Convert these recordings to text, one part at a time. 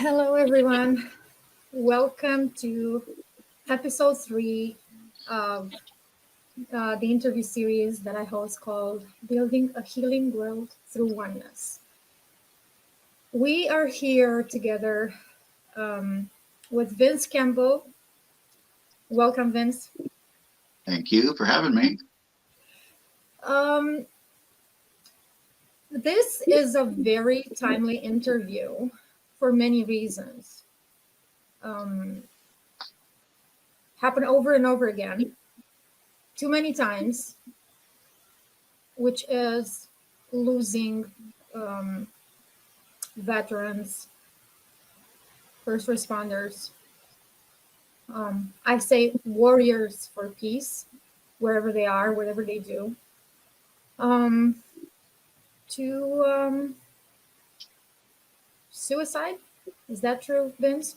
Hello, everyone. Welcome to episode 3 of the interview series that I host called Building a Healing World Through Oneness. We are here together with Vince Campbell. Welcome, Vince. Thank you for having me. Um, this is a very timely interview for many reasons. Happen over and over again, too many times, which is losing veterans, first responders. I say warriors for peace, wherever they are, whatever they do. To suicide. Is that true, Vince?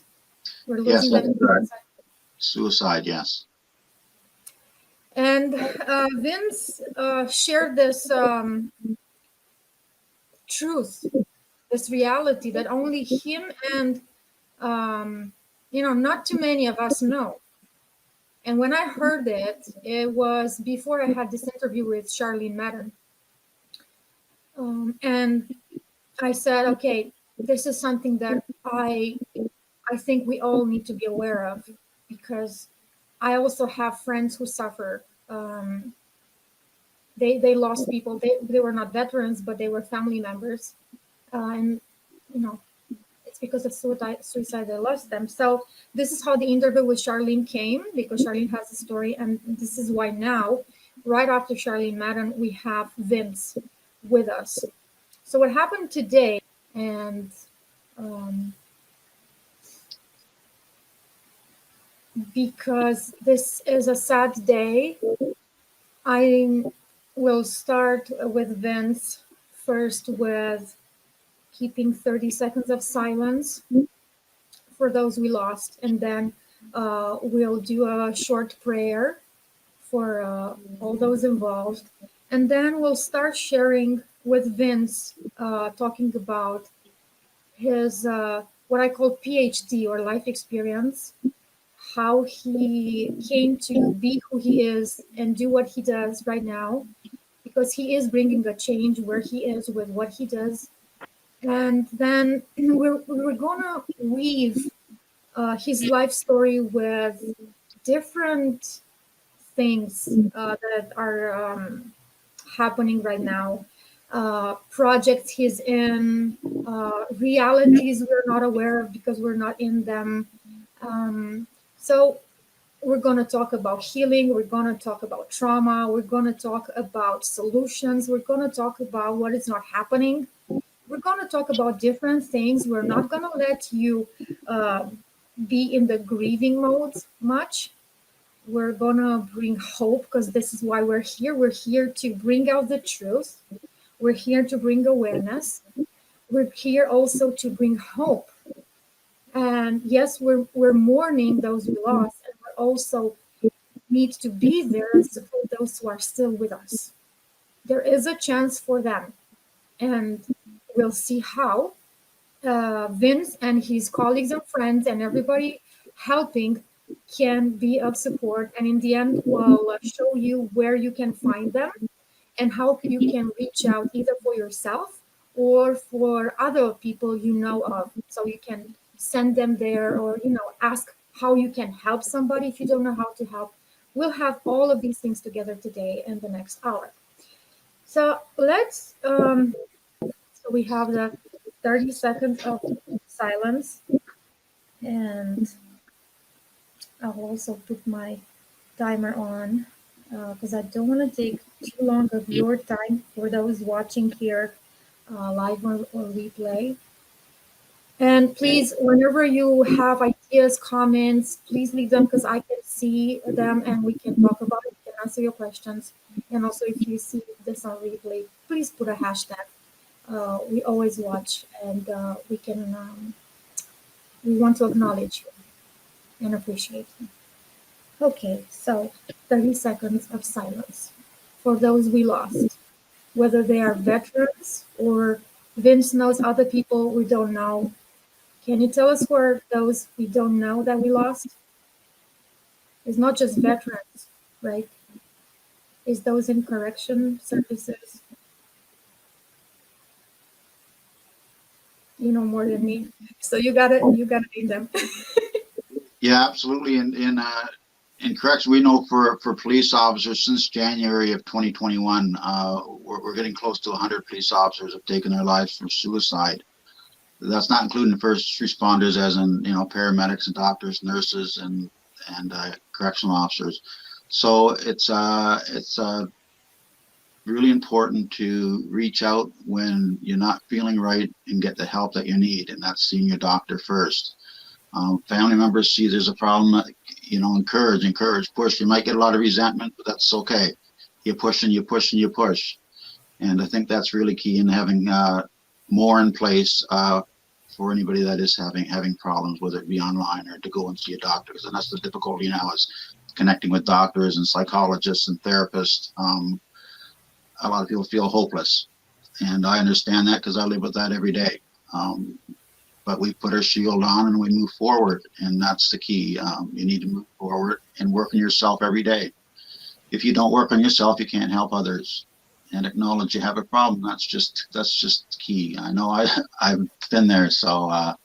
We're Yes, losing that's them to correct. suicide. Suicide, yes. And Vince shared this truth, this reality that only him and not too many of us know. And when I heard it, it was before I had this interview with Charlene Madden. And I said, okay, this is something that I think we all need to be aware of, because I also have friends who suffer. They lost people. They were not veterans, but they were family members. And, you know, it's because of suicide they lost them. So this is how the interview with Charlene came, because Charlene has a story. And this is why now, right after Charlene Madden, we have Vince with us. So what happened today, and because this is a sad day, I will start with Vince first with keeping 30 seconds of silence for those we lost, and then we'll do a short prayer for all those involved, and then we'll start sharing with Vince, talking about his what I call PhD or life experience, how he came to be who he is and do what he does right now, because he is bringing a change where he is with what he does. And then we're gonna weave his life story with different things that are happening right now, projects he's in, realities we're not aware of because we're not in them. So we're going to talk about healing. We're going to talk about trauma. We're going to talk about solutions. We're going to talk about what is not happening. We're going to talk about different things. We're not going to let you be in the grieving mode much. We're going to bring hope, because this is why we're here. We're here to bring out the truth. We're here to bring awareness. We're here also to bring hope. And yes, we're mourning those we lost, and we're also need to be there and support those who are still with us. There is a chance for them, and we'll see how Vince and his colleagues and friends and everybody helping can be of support. And in the end, we'll show you where you can find them and how you can reach out either for yourself or for other people you know of. So you can send them there, or ask how you can help somebody if you don't know how to help. We'll have all of these things together today in the next hour. So let's so we have the 30 seconds of silence, and I'll also put my timer on, because I don't want to take too long of your time for those watching here live or replay. And please, whenever you have ideas, comments, please leave them, because I can see them and we can talk about it. We can answer your questions. And also, if you see this on replay, please put a hashtag. We always watch, and we want to acknowledge you and appreciate you. Okay, so 30 seconds of silence for those we lost, whether they are veterans or Vince knows other people we don't know. Can you tell us where those we don't know that we lost? It's not just veterans, right? It's those in correction services. You know more than me, so you gotta name them. Yeah, absolutely. In correction, we know for police officers since January of 2021, we're getting close to 100 police officers have taken their lives from suicide. That's not including first responders, as in paramedics and doctors, nurses, and correctional officers. So it's really important to reach out when you're not feeling right and get the help that you need, and that's seeing your doctor first. Family members see there's a problem, encourage, push. You might get a lot of resentment, but that's okay. You push and you push and you push. And I think that's really key in having more in place for anybody that is having problems, whether it be online or to go and see a doctor. And that's the difficulty now, is connecting with doctors and psychologists and therapists. A lot of people feel hopeless, and I understand that because I live with that every day. But we put our shield on and we move forward, and that's the key. You need to move forward and work on yourself every day. If you don't work on yourself, you can't help others. And acknowledge you have a problem. That's just key. I know I've been there, so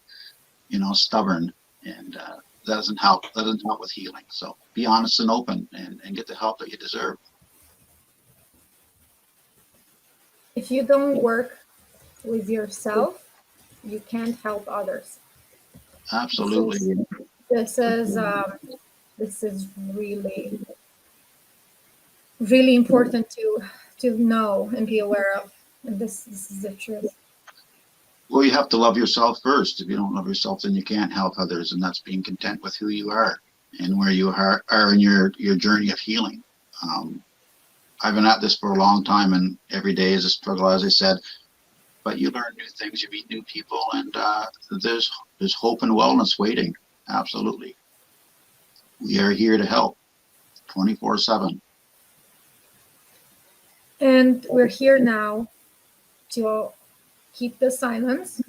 stubborn, and that doesn't help. That doesn't help with healing. So be honest and open, and get the help that you deserve. If you don't work with yourself, you can't help others. Absolutely. This is really, really important to know and be aware of. And this is the truth. Well, you have to love yourself first. If you don't love yourself, then you can't help others, and that's being content with who you are and where you are in your journey of healing. I've been at this for a long time, and every day is a struggle, as I said. But you learn new things, you meet new people, and there's hope and wellness waiting. Absolutely. We are here to help 24/7. And we're here now to keep the silence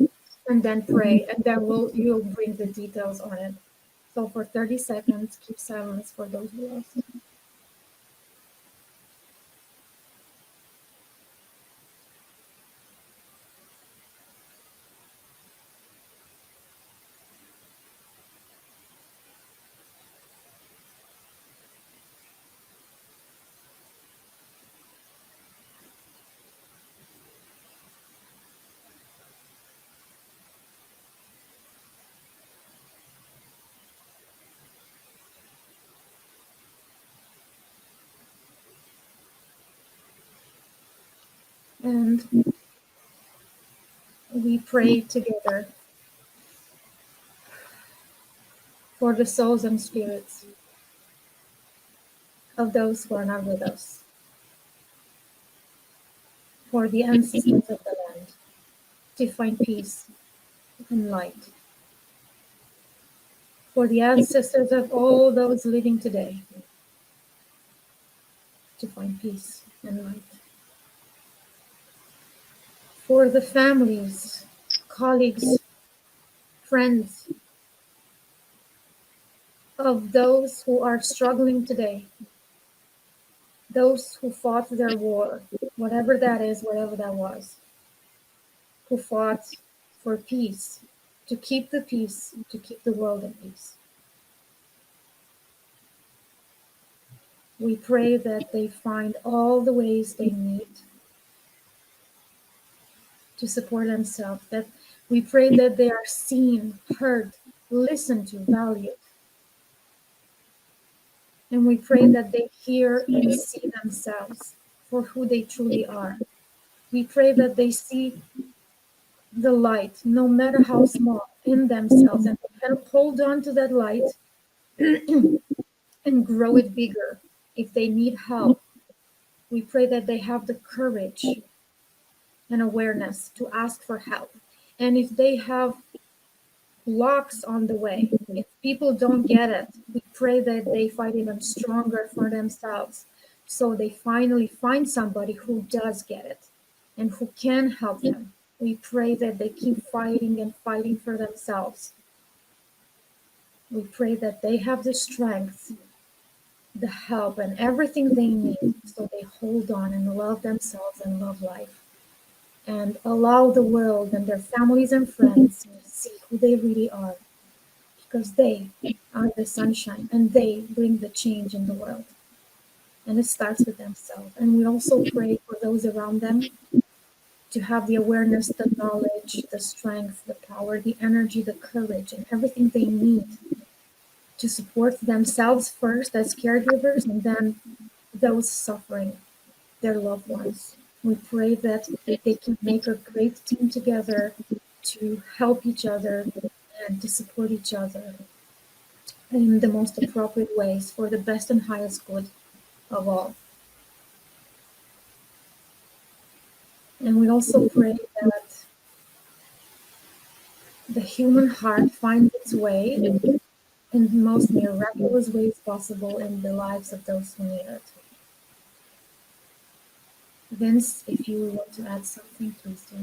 and then pray, and then you'll bring the details on it. So for 30 seconds, keep silence for those who lost. And we pray together for the souls and spirits of those who are not with us, for the ancestors of the land, to find peace and light, for the ancestors of all those living today, to find peace and light, for the families, colleagues, friends of those who are struggling today, those who fought their war, whatever that is, whatever that was, who fought for peace, to keep the peace, to keep the world at peace. We pray that they find all the ways they need to support themselves, that we pray that they are seen, heard, listened to, valued. And we pray that they hear and see themselves for who they truly are. We pray that they see the light, no matter how small, in themselves, and they can hold on to that light and grow it bigger. If they need help, we pray that they have the courage and awareness to ask for help. And if they have blocks on the way, if people don't get it, we pray that they fight even stronger for themselves, so they finally find somebody who does get it and who can help them. We pray that they keep fighting and fighting for themselves. We pray that they have the strength, the help, and everything they need so they hold on and love themselves and love life and allow the world and their families and friends to see who they really are because they are the sunshine and they bring the change in the world. And it starts with themselves. And we also pray for those around them to have the awareness, the knowledge, the strength, the power, the energy, the courage, and everything they need to support themselves first as caregivers and then those suffering, their loved ones. We pray that they can make a great team together to help each other and to support each other in the most appropriate ways for the best and highest good of all. And we also pray that the human heart finds its way in the most miraculous ways possible in the lives of those who need it. Vince, if you want to add something, please do.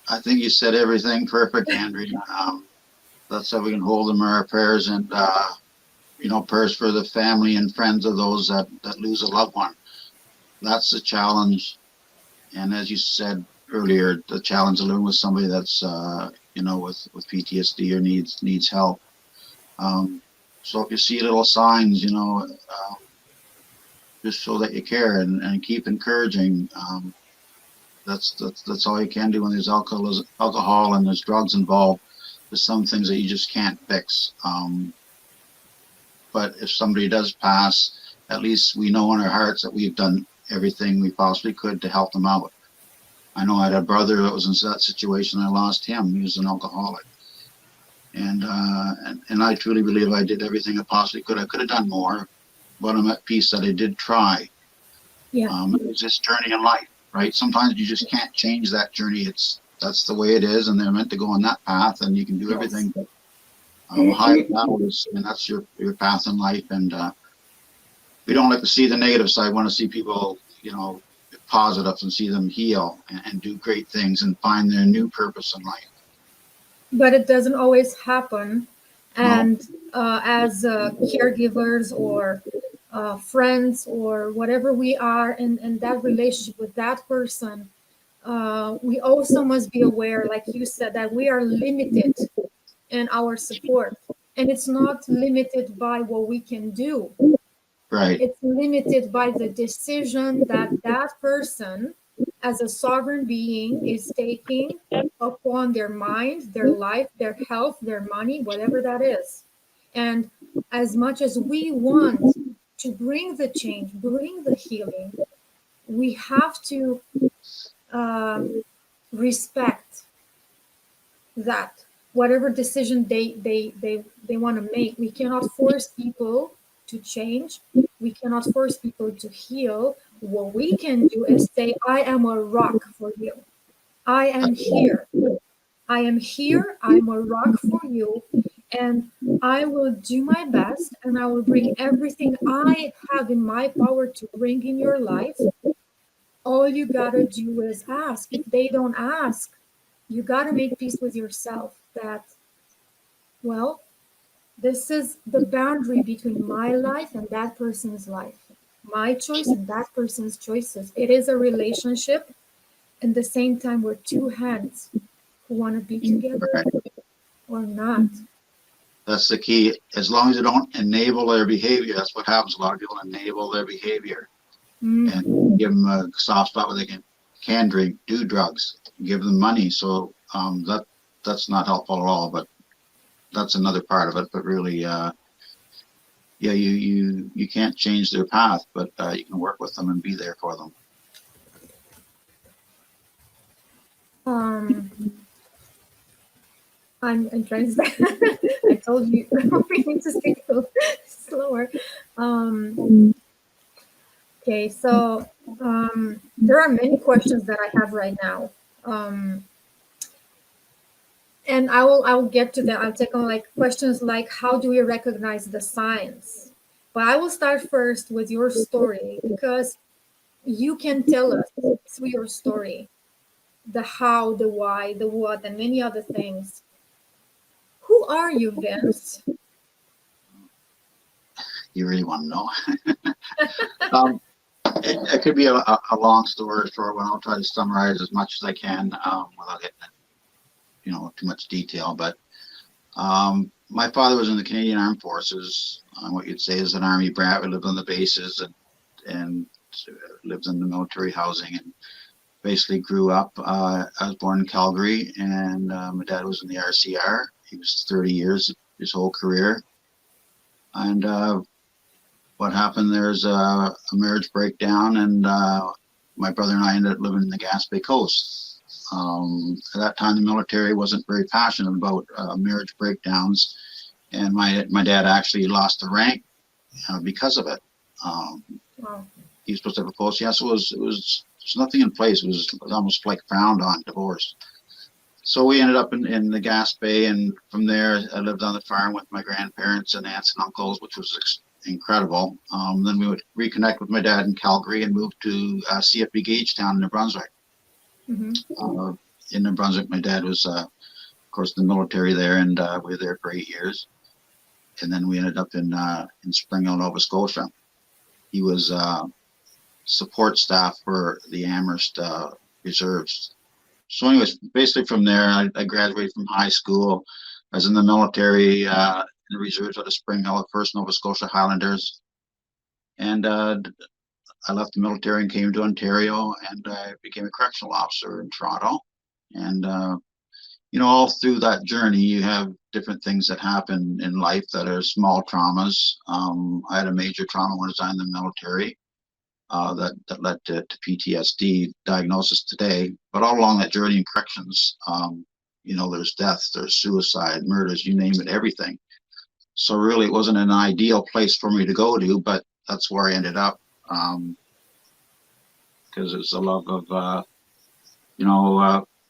I think you said everything perfect, Andrea. That's how we can hold them in our prayers, and prayers for the family and friends of those that lose a loved one. That's the challenge. And as you said earlier, the challenge of living with somebody that's with PTSD or needs help. So if you see little signs, just show that you care and keep encouraging. That's all you can do when there's alcohol and there's drugs involved. There's some things that you just can't fix. But if somebody does pass, at least we know in our hearts that we've done everything we possibly could to help them out. I know I had a brother that was in that situation. I lost him. He was an alcoholic. And I truly believe I did everything I possibly could. I could have done more, but I'm at peace that I did try. Yeah. It's this journey in life, right? Sometimes you just can't change that journey. That's the way it is, and they're meant to go on that path, and you can do everything. High battles, and that's your path in life. And we don't like to see the negative side. We want to see people, positive, and see them heal and do great things and find their new purpose in life. But it doesn't always happen. And as caregivers or friends or whatever we are in that relationship with that person, we also must be aware, like you said, that we are limited in our support. And it's not limited by what we can do. Right. It's limited by the decision that that person, as a sovereign being, is taking upon their mind, their life, their health, their money, whatever that is. And as much as we want to bring the change, bring the healing, we have to respect that whatever decision they want to make. We cannot force people to change. We cannot force people to heal. What we can do is say, I am a rock for you. I am here. I am here. I'm a rock for you. And I will do my best and I will bring everything I have in my power to bring in your life. All you gotta do is ask. If they don't ask, you gotta make peace with yourself that, well, this is the boundary between my life and that person's life, my choice and that person's choices. It is a relationship. At the same time, we're two hands who want to be together or not. That's the key. As long as you don't enable their behavior, that's what happens. A lot of people enable their behavior and give them a soft spot where they can drink, do drugs, give them money. So that's not helpful at all. But that's another part of it. But really, you can't change their path, but you can work with them and be there for them. I'm trying to I told you we need to speak a little slower. Okay, so there are many questions that I have right now. And I will get to them. I'll take on like questions like how do we recognize the signs? But I will start first with your story because you can tell us through your story the how, the why, the what, and many other things. Who are you, Vince? You really want to know? um, it could be a long story, short one. I'll try to summarize as much as I can without getting, too much detail. But my father was in the Canadian Armed Forces. What you'd say is an Army brat. We lived on the bases and lived in the military housing and basically grew up. I was born in Calgary, and my dad was in the RCR. He was 30 years, his whole career. And what happened, there's a marriage breakdown, and my brother and I ended up living in the Gaspé Coast. At that time, the military wasn't very passionate about marriage breakdowns, and my dad actually lost the rank because of it. Wow. He was supposed to have a post. Yeah, so it was there's nothing in place. It was almost like frowned on, divorce. So we ended up in the Gaspé, and from there I lived on the farm with my grandparents and aunts and uncles, which was incredible. Then we would reconnect with my dad in Calgary and move to CFB Gagetown in New Brunswick. Mm-hmm. In New Brunswick, my dad was, of course, in the military there, and we were there for 8 years. And then we ended up in Spring Hill, Nova Scotia. He was support staff for the Amherst Reserves. So anyways, basically from there, I graduated from high school. I was in the military in the reserves out of Spring Hill, 1st Nova Scotia Highlanders. And I left the military and came to Ontario, and I became a correctional officer in Toronto. And, all through that journey, you have different things that happen in life that are small traumas. I had a major trauma when I was in the military. That led to PTSD diagnosis today. But all along that journey in corrections, there's death, there's suicide, murders, you name it, everything. So really, it wasn't an ideal place for me to go to, but that's where I ended up, because it's a love of,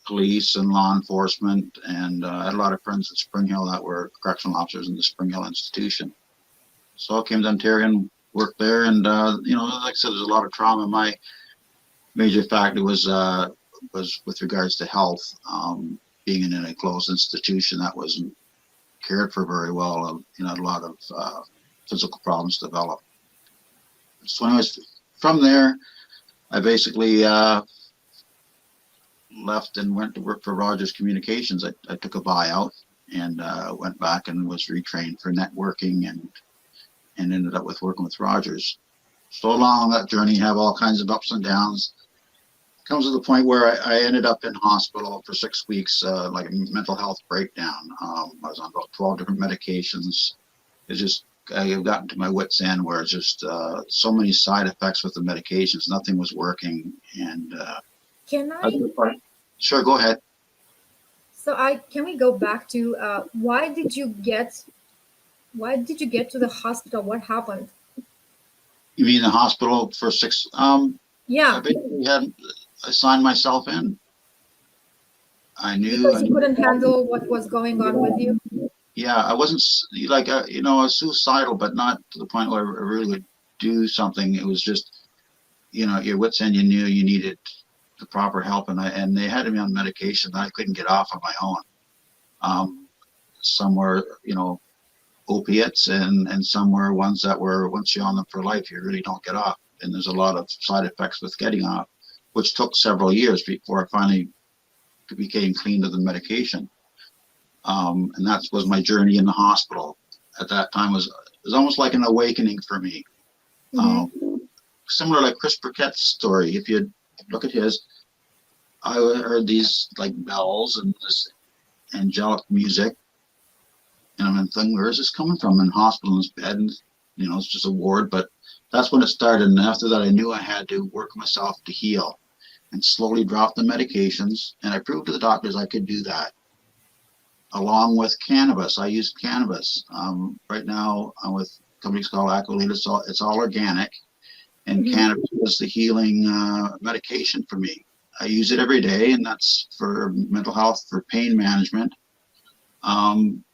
police and law enforcement, and I had a lot of friends at Spring Hill that were correctional officers in the Spring Hill institution. So I came to Ontario and worked there, and like I said, there's a lot of trauma. My major factor was with regards to health, being in a closed institution that wasn't cared for very well. A lot of physical problems developed. So anyways, from there, I basically left and went to work for Rogers Communications. I took a buyout and went back and was retrained for networking and ended up working with Rogers. So along that journey, you have all kinds of ups and downs. Comes to the point where I ended up in hospital for 6 weeks, like a mental health breakdown. I was on about 12 different medications. I've gotten to my wit's end where it's just so many side effects with the medications. Nothing was working. And Can I? Sure, go ahead. So can we go back to why did you get to the hospital? What happened? You mean the hospital for 6? Yeah. I basically I signed myself in. I knew because you couldn't handle what was going on with you. Yeah, I wasn't like I was suicidal, but not to the point where I really would do something. It was just your wits end. You knew you needed the proper help, and they had me on medication that I couldn't get off on my own. Some were opiates, and some were ones that were, once you're on them for life, you really don't get off. And there's a lot of side effects with getting off, which took several years before I finally became clean of the medication. And that was my journey in the hospital. At that time, it was almost like an awakening for me. Mm-hmm. Similar like Chris Burkett's story. If you look at his, I heard these like bells and this angelic music, and I'm thinking, where is this coming from? In hospital, in his bed, and it's just a ward. But that's when it started. And after that, I knew I had to work myself to heal and slowly drop the medications. And I proved to the doctors I could do that. Along with cannabis, I use cannabis. Right now, I'm with companies called Accolade. It's all organic, and Mm-hmm. cannabis was the healing medication for me. I use it every day, and that's for mental health, for pain management.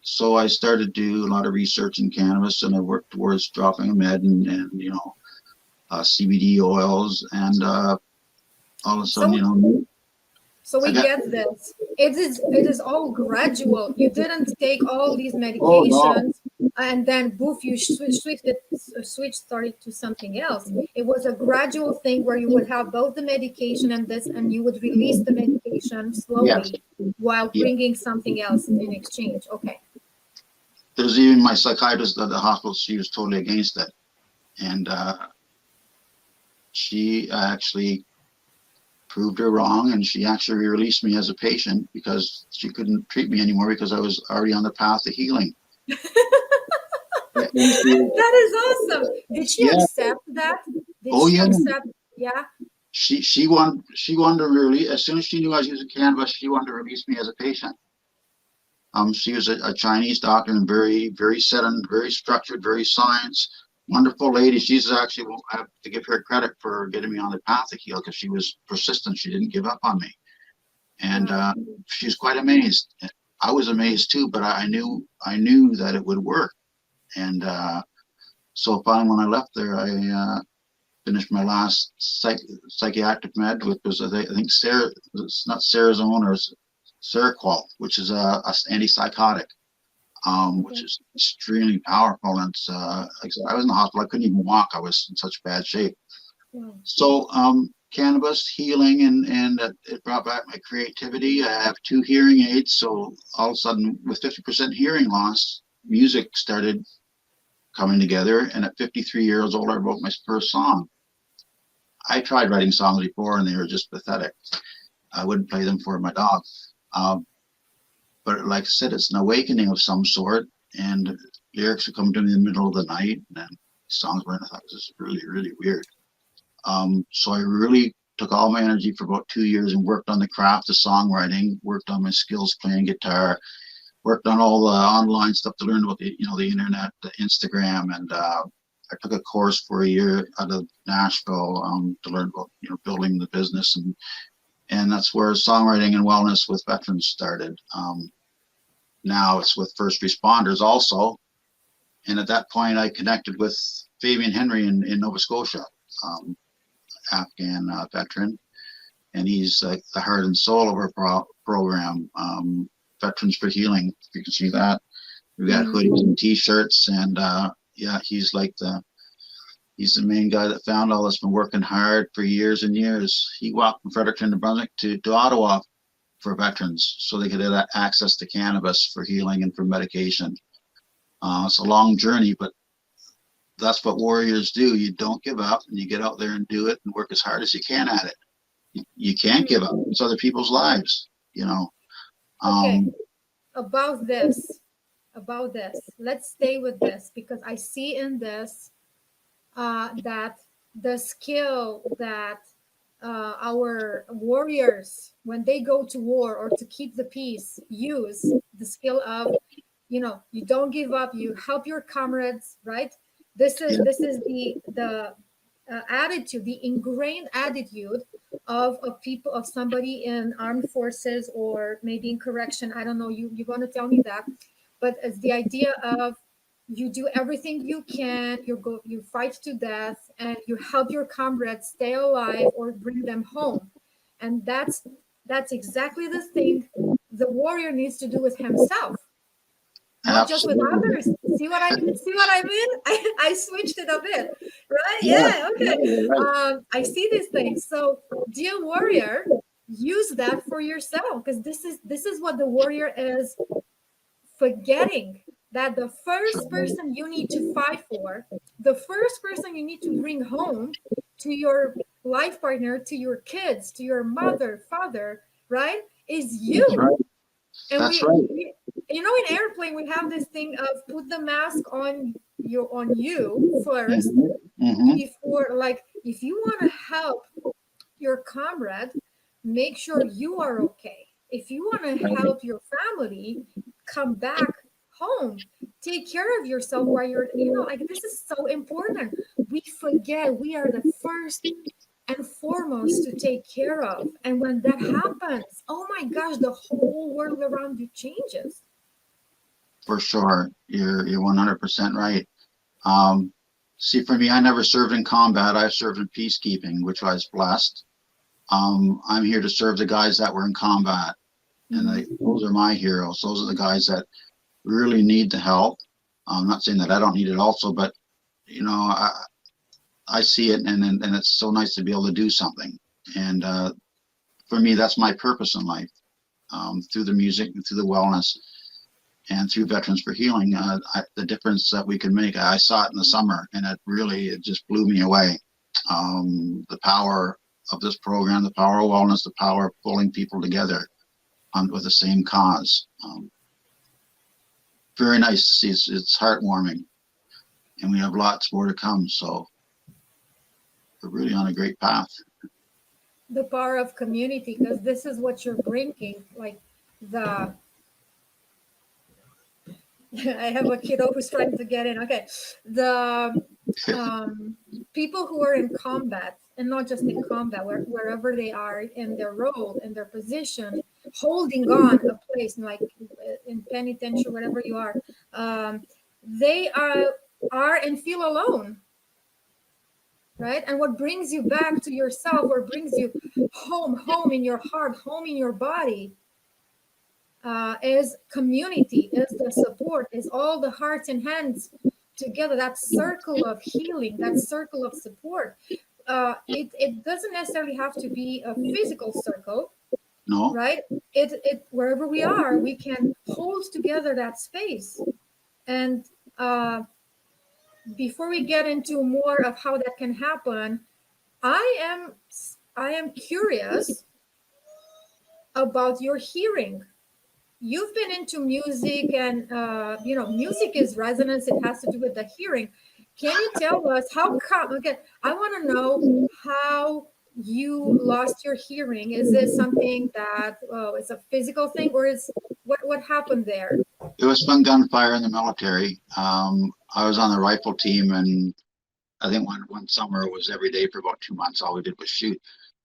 So I started to do a lot of research in cannabis, and I worked towards dropping a med and CBD oils, and all of a sudden, So I we got, get this. It is all gradual. You didn't take all these oh no, medications and then boof, you started to something else. It was a gradual thing where you would have both the medication and this, and you would release the medication yes, slowly while yeah. bringing something else in exchange. Okay. There's even my psychiatrist at the hospital. She was totally against it, and she actually proved her wrong, and she actually released me as a patient because she couldn't treat me anymore because I was already on the path to healing. And That is awesome. Did she yeah, accept that? Did oh she yeah, accept? Yeah. she wanted to release as soon as she knew I was using cannabis. She wanted to release me as a patient. She was a Chinese doctor and very set and very structured, very science. Wonderful lady. She's actually, will have to give her credit for getting me on the path to heal because she was persistent. She didn't give up on me, and Wow. she was quite amazed. I was amazed too, but I knew that it would work. And so finally, when I left there, I finished my last psychiatric med, which was I think Sarah, it's not Sarazone or Seroquel, which is a antipsychotic, which Okay. is extremely powerful. And like I said, I was in the hospital. I couldn't even walk. I was in such bad shape. Wow. So cannabis healing, and it brought back my creativity. I have 2 hearing aids, so all of a sudden, with 50% hearing loss, music started coming together. And at 53 years old, I wrote my first song. I tried writing songs before, and they were just pathetic. I wouldn't play them for my dog. Um, but like I said, it's an awakening of some sort, and lyrics would come to me in the middle of the night, and then songs were, and I thought this is really, really weird. So I really took all my energy for about 2 years and worked on the craft of songwriting, worked on my skills playing guitar, worked on all the online stuff to learn about the internet, the Instagram, and I took a course for a year out of Nashville to learn about building the business, and that's where songwriting and wellness with veterans started. Now it's with first responders also, and at that point I connected with Fabian Henry in Nova Scotia, Afghan veteran, and he's the heart and soul of our program, Veterans for Healing. You can see that we got hoodies and T-shirts, and yeah, he's the main guy that found all this. Been working hard for years and years. He walked from Fredericton, New Brunswick to Ottawa for veterans so they could have access to cannabis for healing and for medication. It's a long journey, but that's what warriors do. You don't give up, and you get out there and do it and work as hard as you can at it. You can't give up. It's other people's lives, Okay. Um, About this, let's stay with this because I see in this that the skill that our warriors, when they go to war or to keep the peace, use the skill of, you don't give up, you help your comrades, right? yeah, This is the attitude, the ingrained attitude of people, of somebody in armed forces or maybe in correction. I don't know, you're going to tell me that, but it's the idea of you do everything you can, you fight to death, and you help your comrades stay alive or bring them home. And that's exactly the thing the warrior needs to do with himself, not just with absolutely. others. See what I mean? I switched it a bit, right? Yeah, Yeah, yeah, okay. you're right. I see these things. So, dear warrior, use that for yourself, because this is what the warrior is forgetting, that the first person you need to fight for, the first person you need to bring home to your life partner, to your kids, to your mother, father, right, is That's you. right. And That's right. we in airplane we have this thing of put the mask on you first Hmm. Hmm. before, like, if you want to help your comrade, make sure you are okay. If you want to help your family come back home, take care of yourself while you're, like, this is so important. We forget we are the first and foremost to take care of. And when that happens, oh my gosh, the whole world around you changes. For sure, you're 100% right. See, for me, I never served in combat. I served in peacekeeping, which I was blessed. I'm here to serve the guys that were in combat, and those are my heroes. Those are the guys that really need the help. I'm not saying that I don't need it also, but you know, I see it, and it's so nice to be able to do something. And for me, that's my purpose in life, through the music and through the wellness and through Veterans for Healing. The difference that we can make, I saw it in the summer, and it just blew me away. The power of this program, the power of wellness, the power of pulling people together with the same cause. Very nice to see. It's heartwarming, and we have lots more to come. So we're really on a great path. The power of community, because this is what you're bringing. Like the, I have a kiddo who's trying to get in. Okay, the people who are in combat, and not just in combat, wherever they are in their role, in their position, holding on a place, like in penitentiary, wherever you are, they are and feel alone, right? And what brings you back to yourself, or brings you home in your heart, home in your body, is community, is the support, is all the hearts and hands together, that circle of healing, that circle of support. It doesn't necessarily have to be a physical circle, No, right? It wherever we are, we can hold together that space. And before we get into more of how that can happen, I am curious about your hearing. You've been into music, and music is resonance. It has to do with the hearing. Can you tell us how come? Okay, I want to know how you lost your hearing. Is this something that is a physical thing, or is what happened there? it was from gunfire in the military. I was on the rifle team, and I think one summer it was every day for about 2 months. All we did was shoot.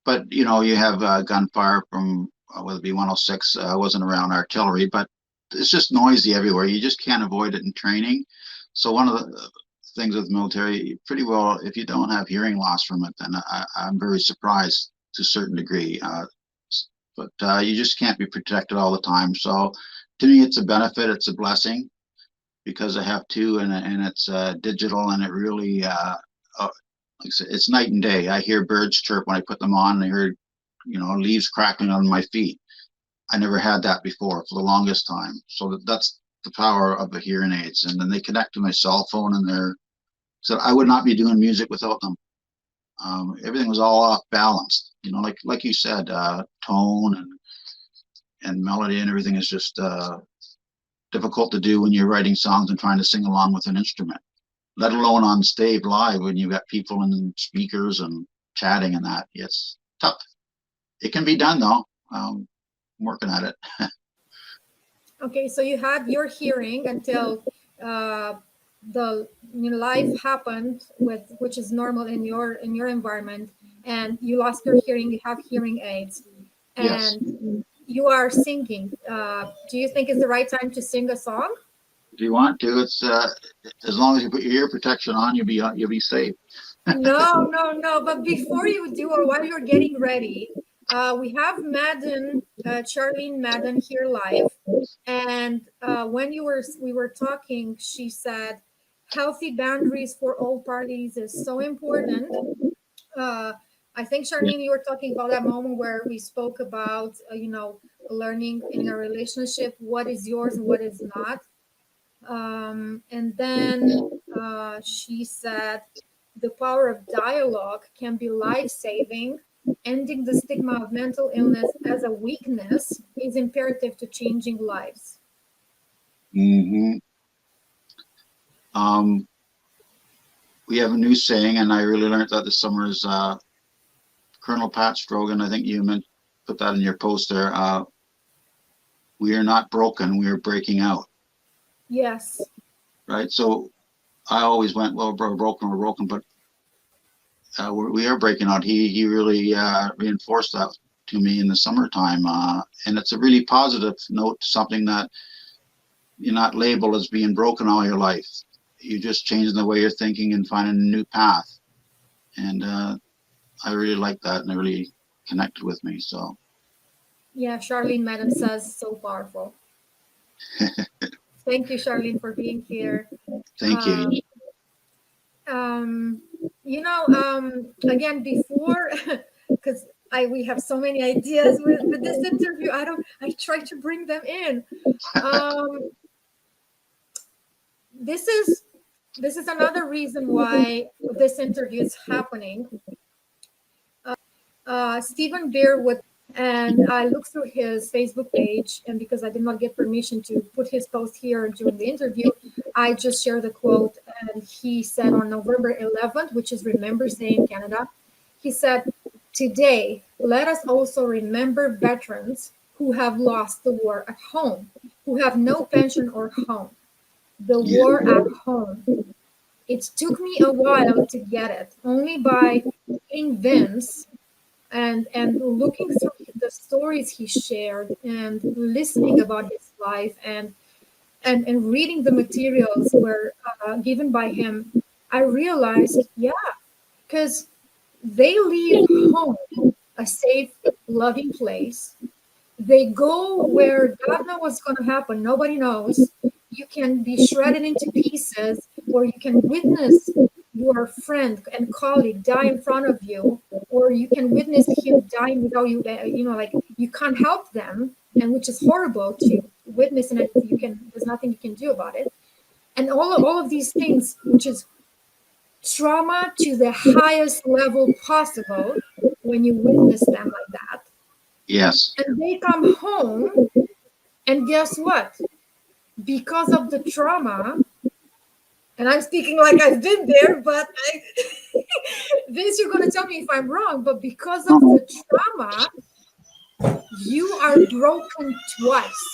But you know, you have gunfire from whether it be 106. I wasn't around artillery, but it's just noisy everywhere. You just can't avoid it in training. So one of the things with the military, pretty well, if you don't have hearing loss from it, then I'm very surprised to a certain degree. But you just can't be protected all the time. So to me, it's a benefit. It's a blessing, because I have two, and it's digital, and it really, like I said, it's night and day. I hear birds chirp when I put them on. I heard, leaves crackling on my feet. I never had that before for the longest time. So that's the power of the hearing aids. And then they connect to my cell phone, and so I would not be doing music without them. Everything was all off balanced, like you said, tone and melody and everything is just difficult to do when you're writing songs and trying to sing along with an instrument, let alone on stage live when you've got people and speakers and chatting and that. It's tough. It can be done though. I'm working at it. Okay, so you had your hearing until the life happened, which is normal in your environment, and you lost your hearing. You have hearing aids, and Yes. you are singing. Do you think it's the right time to sing a song? If you want to, it's as long as you put your ear protection on, you'll be safe. No. But before you do, or while you're getting ready, we have Charlene Madden here live, and when we were talking, she said healthy boundaries for all parties is so important. I think, Charlene, you were talking about that moment where we spoke about learning in a relationship what is yours and what is not. And then she said the power of dialogue can be life-saving. Ending the stigma of mental illness as a weakness is imperative to changing lives. Mm-hmm. We have a new saying, and I really learned that this summer, is Colonel Pat Strogan. I think you put that in your post there. We are not broken, we are breaking out. Yes. Right. So I always went, well, we're broken, but we are breaking out. He really reinforced that to me in the summertime, and it's a really positive note, something that you're not labeled as being broken all your life. You're just changing the way you're thinking and finding a new path. And I really like that, and I really connected with me. So Yeah, Charlene Madden says so powerful. Thank you, Charlene, for being here. thank Uh, you. Again, before, because I we have so many ideas with this interview. I try to bring them in. Um, this is this is another reason why this interview is happening. Stephen Beardwood, and I looked through his Facebook page, and because I did not get permission to put his post here during the interview, I just shared the quote. And he said on November 11th, which is Remembrance Day in Canada, he said, "Today, let us also remember veterans who have lost the war at home, who have no pension or home. The Yeah. war at home. It took me a while to get it, only by meeting Vince and looking through the stories he shared and listening about his life and reading the materials were given by him, I realized, yeah, because they leave home, a safe, loving place. They go where God knows what's going to happen. Nobody knows. You can be shredded into pieces, or you can witness your friend and colleague die in front of you, or you can witness him dying without you. Like you can't help them, and which is horrible to witness, and there's nothing you can do about it. And all of these things, which is trauma to the highest level possible, when you witness them like that, Yes. and they come home. And guess what? Because of the trauma, and I'm speaking like I've been there, but Vince, you're going to tell me if I'm wrong, but because of the trauma, you are broken twice.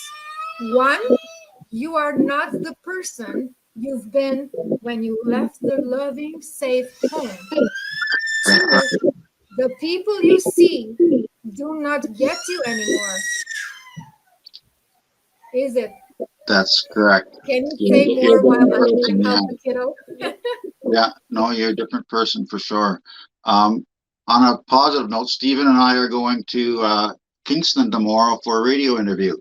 One, you are not the person you've been when you left the loving, safe home. Two, the people you see do not get you anymore. Is it? That's correct. Can you You're say a more while different I person, yeah. help the kiddo? Yeah, no, you're a different person for sure. On a positive note, Stephen and I are going to Kingston tomorrow for a radio interview.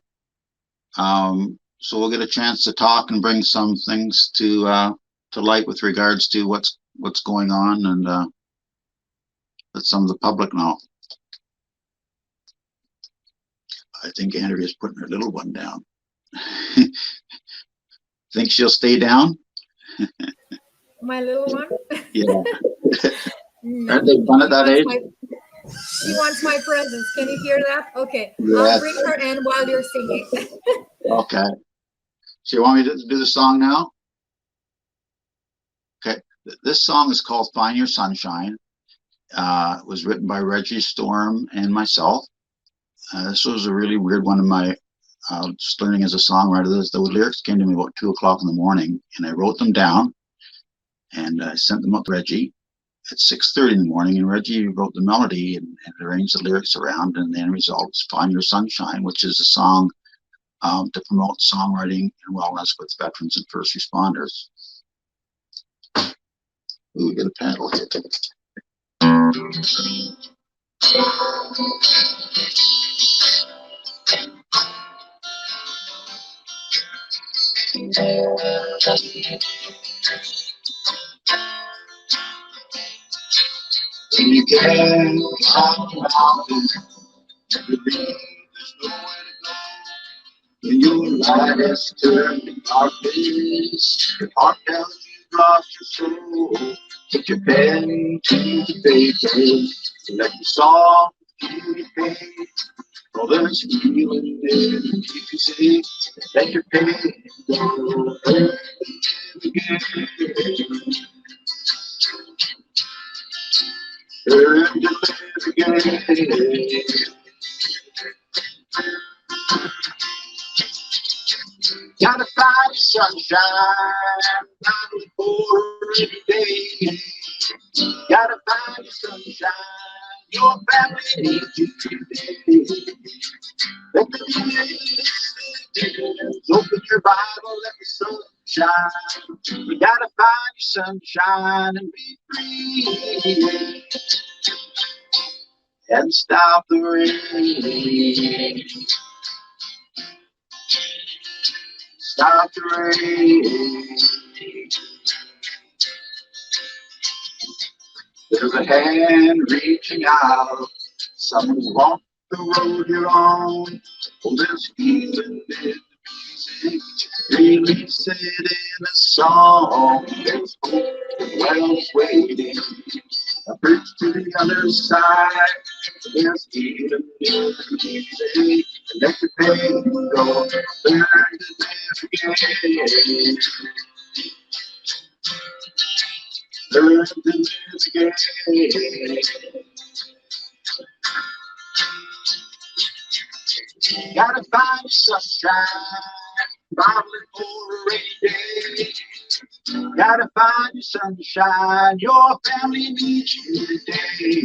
So we'll get a chance to talk and bring some things to light with regards to what's going on, and let some of the public know. I think Andrea's putting her little one down. Think she'll stay down? My little one? Yeah. No. Aren't they fun at that age? She wants my presence. Can you hear that? Okay. Yes. I'll bring her in while you're singing. Okay. So you want me to do the song now? Okay. This song is called Find Your Sunshine. It was written by Reggie Storm and myself. This was a really weird one of my just learning as a songwriter. The lyrics came to me about 2 o'clock in the morning, and I wrote them down and I sent them up to Reggie at 6:30 in the morning. And Reggie wrote the melody and arranged the lyrics around. And the end result is Find Your Sunshine, which is a song to promote songwriting and wellness with veterans and first responders. Ooh, we got a paddle here. When you get out the mountain, you believe there's nowhere to go. When your light is turned to darkness, your heart tells you lost your soul. Put your pen to the paper, let your song do the pain. Oh, there's healing there to keep you safe. Let your pain go again. Learn to live again. Gotta find the sunshine, not for every day. Gotta find the sunshine, your family needs you today. Let the days open your Bible, let the sun shine. You gotta find your sunshine and be free. and stop the rain. Stop the rain. There's a hand reaching out. Someone's walked the road you're on. Oh, there's healing in the music. Release it in a song. There's hope and wells waiting. A bridge to the other side. There's healing in the music. Let the pain go. Learn to live again. Learn to live again. Gotta find sunshine, bottle it for a rainy day. Gotta find your sunshine, your family needs you today.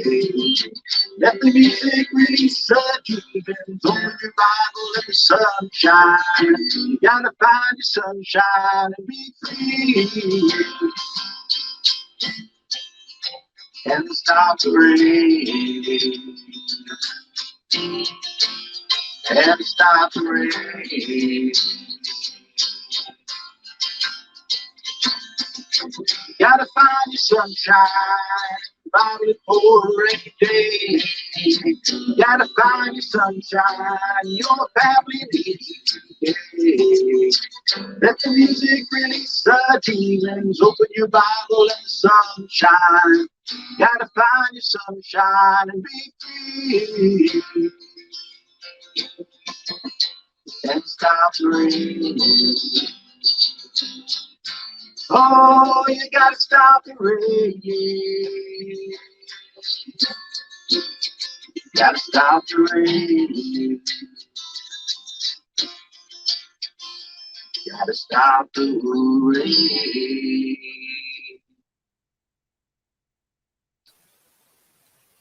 Let the music release the demons, open your Bible, let the sunshine. You gotta find your sunshine and be free. And stop the rain. And stop the rain. Gotta find your sunshine, Bible it for a rainy day. Gotta find your sunshine, your family needs you today. Let the music release the demons, open your Bible and the sunshine. Gotta find your sunshine and be free. And stop the rain. Oh, you gotta stop the rain. You gotta stop the rain. You gotta stop the rain.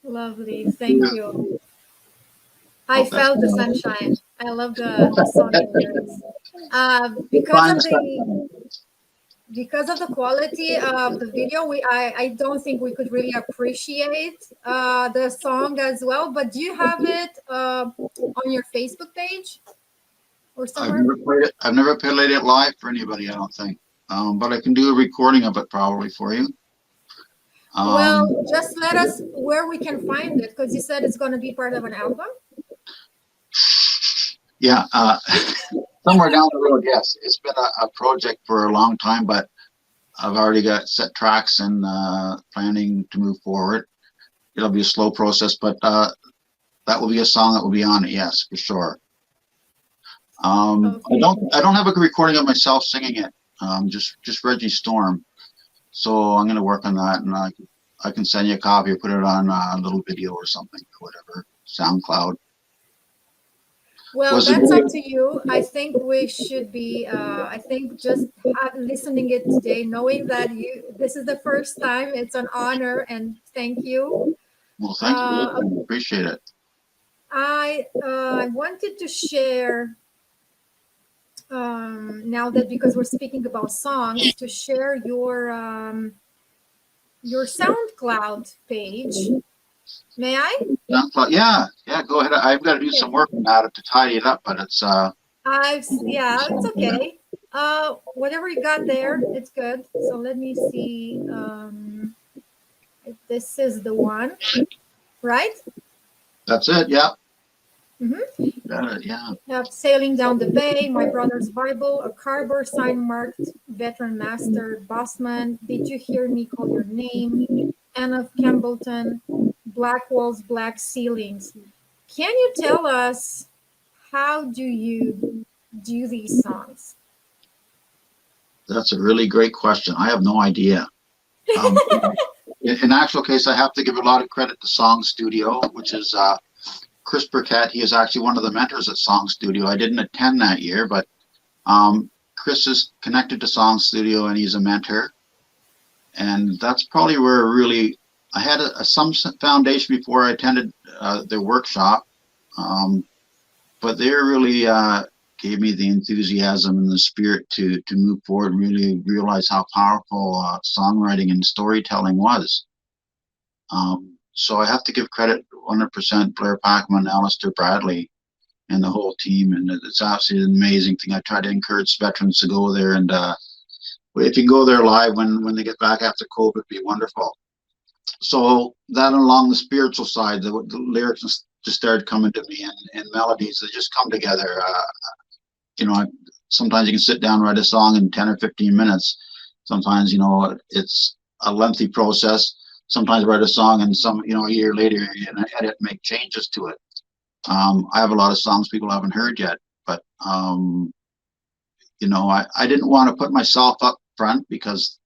Lovely, thank you. I felt the sunshine. I love the song and lyrics. Because of the quality of the video, I don't think we could really appreciate the song as well. But do you have it on your Facebook page or somewhere? I've never played it live for anybody, I don't think. But I can do a recording of it probably for you. Well, just let us where we can find it, because you said it's going to be part of an album. Yeah, somewhere down the road, yes. It's been a project for a long time, but I've already got set tracks and planning to move forward. It'll be a slow process, but that will be a song that will be on it, yes, for sure. Okay. I don't have a recording of myself singing it, just Reggie Storm. So I'm going to work on that, and I can send you a copy or put it on a little video or something, or whatever, SoundCloud. Well, that's up to you. I think we should be, I think just listening it today, knowing that this is the first time, it's an honor, and thank you. Well, thank you. I appreciate it. I wanted to share, now that because we're speaking about songs, to share your SoundCloud page. May I? Yeah, go ahead. I've got to do some work on that to tidy it up, but it's yeah, it's okay. Whatever you got there, it's good. So let me see. If this is the one, right? That's it. Yeah. Mm-hmm. Got it. Yeah. Have Sailing Down the Bay, My Brother's Bible, A Carver Sign Marked, Veteran Master, Bossman, Did You Hear Me Call Your Name, Anne of Campbellton, Black Walls, Black Ceilings. Can you tell us, how do you do these songs? That's a really great question. I have no idea. In actual case, I have to give a lot of credit to Song Studio, which is Chris Burkett. He is actually one of the mentors at Song Studio. I didn't attend that year, but Chris is connected to Song Studio and he's a mentor. And that's probably where really I had some foundation before I attended their workshop, but they really gave me the enthusiasm and the spirit to move forward and really realize how powerful songwriting and storytelling was. So I have to give credit 100% Blair Packman, Alistair Bradley, and the whole team. And it's absolutely an amazing thing. I try to encourage veterans to go there, and if you can go there live when they get back after COVID, it'd be wonderful. So that along the spiritual side, the lyrics just started coming to me, and melodies that just come together. Sometimes you can sit down and write a song in 10 or 15 minutes. Sometimes, it's a lengthy process. Sometimes I write a song and a year later, and I edit and make changes to it. I have a lot of songs people haven't heard yet, but I didn't want to put myself up front because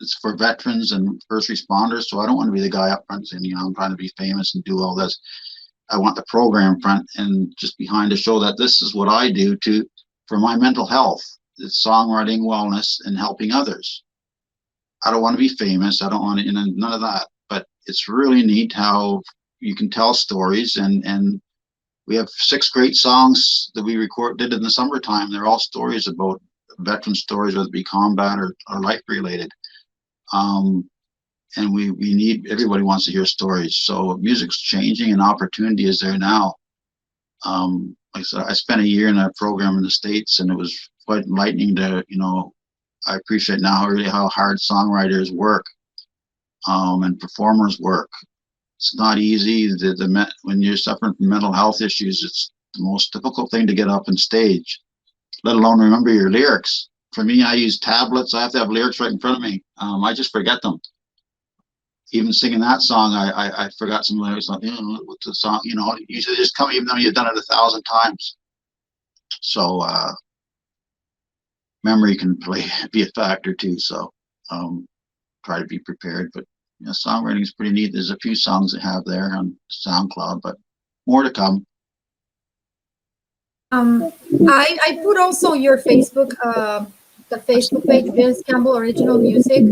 it's for veterans and first responders, so I don't want to be the guy up front saying, I'm trying to be famous and do all this. I want the program front and just behind to show that this is what I do for my mental health. It's songwriting, wellness, and helping others. I don't want to be famous. I don't want to, none of that. But it's really neat how you can tell stories, and we have 6 great songs that we did in the summertime. They're all stories about veteran stories, whether it be combat or life related. And we need, everybody wants to hear stories. So music's changing and opportunity is there now. Like I said, I spent a year in a program in the States, and it was quite enlightening to, I appreciate now really how hard songwriters work, and performers work. It's not easy. When you're suffering from mental health issues, it's the most difficult thing to get up on stage, let alone remember your lyrics. For me, I use tablets. I have to have lyrics right in front of me. I just forget them. Even singing that song, I forgot some lyrics. Like, what's the song? Usually just come, even though you've done it 1,000 times. So memory can be a factor too. So try to be prepared. But songwriting is pretty neat. There's a few songs I have there on SoundCloud, but more to come. I put also your Facebook, the Facebook page, Vince Campbell Original Music,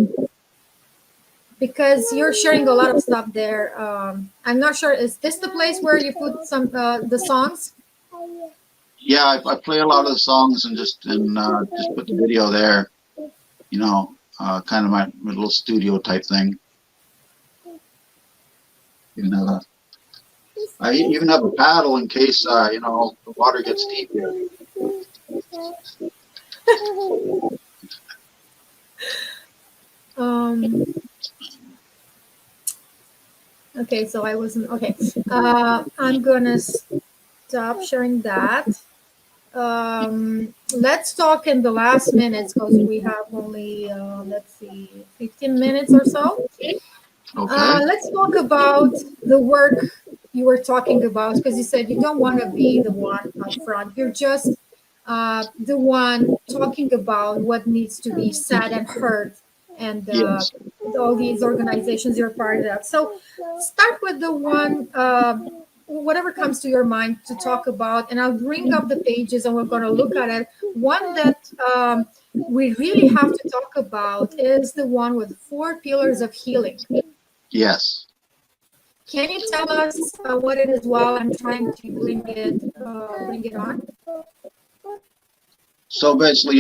because you're sharing a lot of stuff there. I'm not sure, is this the place where you put some the songs? Yeah, I play a lot of the songs and just put the video there. Kind of my little studio type thing. I even have a paddle in case the water gets deep here. Okay, so I wasn't okay. I'm gonna stop sharing that. Let's talk in the last minutes because we have only let's see, 15 minutes or so. Okay. Let's talk about the work you were talking about, because you said you don't want to be the one up front. You're just the one talking about what needs to be said and heard, and Yes. all these organizations you're part of. So start with the one, whatever comes to your mind to talk about, and I'll bring up the pages and we're going to look at it. One that we really have to talk about is the one with 4 pillars of healing. Yes. Can you tell us what it is while I'm trying to bring it on? So basically,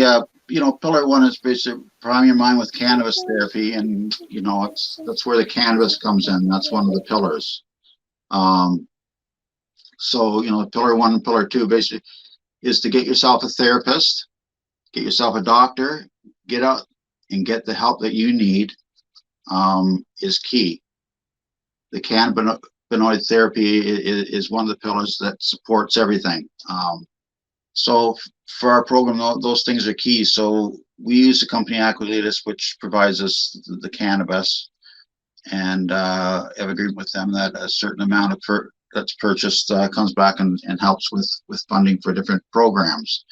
pillar 1 is basically prime your mind with cannabis therapy, and that's where the cannabis comes in. That's one of the pillars. So pillar 1 and pillar 2 basically is to get yourself a therapist, get yourself a doctor, get out and get the help that you need, is key. The cannabinoid therapy is one of the pillars that supports everything. So for our program, those things are key. So we use the company Aquilitas, which provides us the cannabis, and have agreed with them that a certain amount of that's purchased comes back and helps with funding for different programs.